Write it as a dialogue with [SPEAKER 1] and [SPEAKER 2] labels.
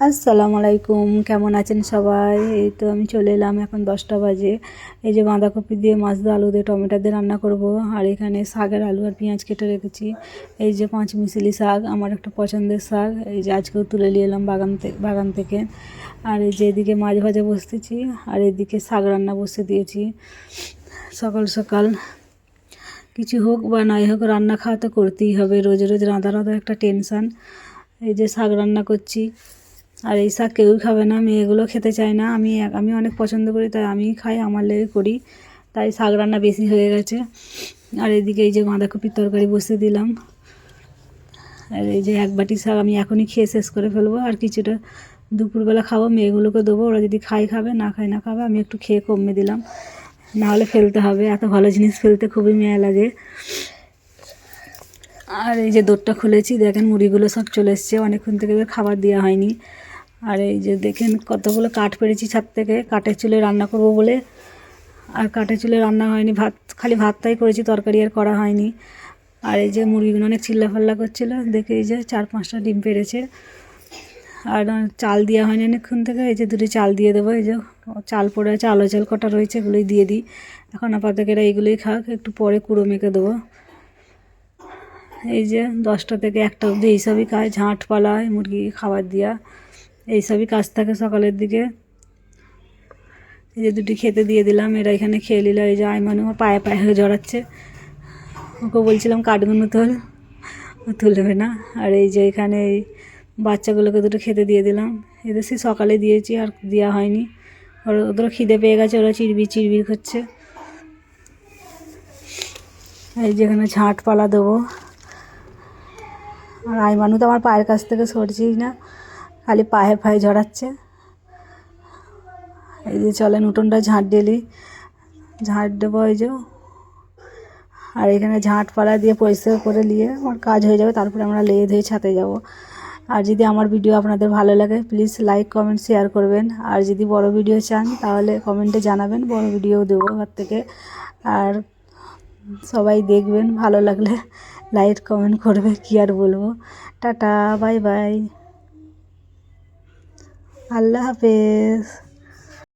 [SPEAKER 1] আসসালামু আলাইকুম, কেমন আছেন সবাই? এই তো আমি চলে এলাম, এখন 10টা বাজে। এই যে বাঁধাকপি দিয়ে মাছ দিয়ে আলু দিয়ে টমেটো দিয়ে রান্না করব। আর এখানে শাকের আলু আর পেঁয়াজ কেটে রেখেছি। এই যে পাঁচমিশালি শাক, আমার একটা পছন্দের শাক। এই যে আজকেও তুলে নিয়ে এলাম বাগান থেকে। আর এই যে এদিকে মাছ ভাজা বসতেছি, আর এদিকে শাক রান্না বসে দিয়েছি। সকাল সকাল কিছু হোক বা নাই হোক, রান্না খাওয়া তো করতেই হবে। রোজ রোজ রাঁধা একটা টেনশান। এই যে শাক রান্না করছি, আর এই শাক কেউই খাবে না, মেয়েগুলো খেতে চায় না। আমি অনেক পছন্দ করি, তাই আমিই খাই, আমার লেগে করি, তাই শাক রান্না বেশি হয়ে গেছে। আর এদিকে এই যে বাঁধাকপির তরকারি বসিয়ে দিলাম। আর এই যে এক বাটি শাক আমি এখনই খেয়ে শেষ করে ফেলবো, আর কিছুটা দুপুরবেলা খাবো, মেয়েগুলোকে দেবো, ওরা যদি খাবে, না খায় না খাবে। আমি একটু খেয়ে কমে দিলাম, নাহলে ফেলতে হবে। এত ভালো জিনিস ফেলতে খুবই মেয়া লাগে। আর এই যে দোরটা খুলেছি, দেখেন মুড়িগুলো সব চলে এসছে, অনেকক্ষণ থেকে খাবার দেওয়া হয়নি। আর এই যে দেখেন কতগুলো কাঠ পেরেছি ছাদ থেকে, কাঠের চুলে রান্না করব বলে। আর কাঠের চুলে রান্না হয়নি, খালি ভাতটাই করেছি, তরকারি আর করা হয়নি। আর এই যে মুরগিগুলো অনেক চিল্লাফাল্লা করছিলো দেখে, এই যে 4-5টা ডিম পেরেছে। আর চাল দেওয়া হয়নি অনেকক্ষণ থেকে। এই যে দুটো চাল দিয়ে দেবো, এই যে চাল পড়ে আছে, আলো চাল কটা রয়েছে, এগুলোই দিয়ে দিই। এখন আপাতত এরা এইগুলোই খাক, একটু পরে কুড়ো মেখে দেবো। এই যে 10টা থেকে 1টা অবধি এইসবই কাজ, ঝাঁট পালা, মুরগিকে খাবার দেওয়া, এইসবই কাজ থাকে সকালের দিকে। এই যে দুটি খেতে দিয়ে দিলাম, এরা এখানে খেয়ে নিল। এই যে আইমানু আমার পায়ে পায়ে হয়ে জড়াচ্ছে, ওকে বলছিলাম কাঠগুলো তোল, ও তুলবে না। আর এই যে এখানে এই বাচ্চাগুলোকে দুটো খেতে দিয়ে দিলাম, এদের সে সকালে দিয়েছি, আর দেওয়া হয়নি। ওদেরও খিদে পেয়ে গেছে, ওরা চিরবির করছে। এই যে এখানে ঝাঁট পালা দেবো। আর আইমানু তো আমার পায়ের কাছ থেকে সরছেই না, খালি পায়ে ঝরাচ্ছে। এই যে চলেন উঠোনটা ঝাঁট ডেলি ঝাঁট দেবো, এই যে। আর এখানে ঝাঁট পালা দিয়ে পরিষ্কার করে নিয়ে আমার কাজ হয়ে যাবে, তারপরে আমরা লেয়ে ধুয়ে ছাদে যাব। আর যদি আমার ভিডিও আপনাদের ভালো লাগে, প্লিজ লাইক কমেন্ট শেয়ার করবেন। আর যদি বড় ভিডিও চান, তাহলে কমেন্টে জানাবেন, বড় ভিডিও দেবো ঘর থেকে। আর সবাই দেখবেন, ভালো লাগলে লাইক কমেন্ট করবে, কি আর বলবো। টাটা, বাই বাই, আল্লাহ হাফেজ।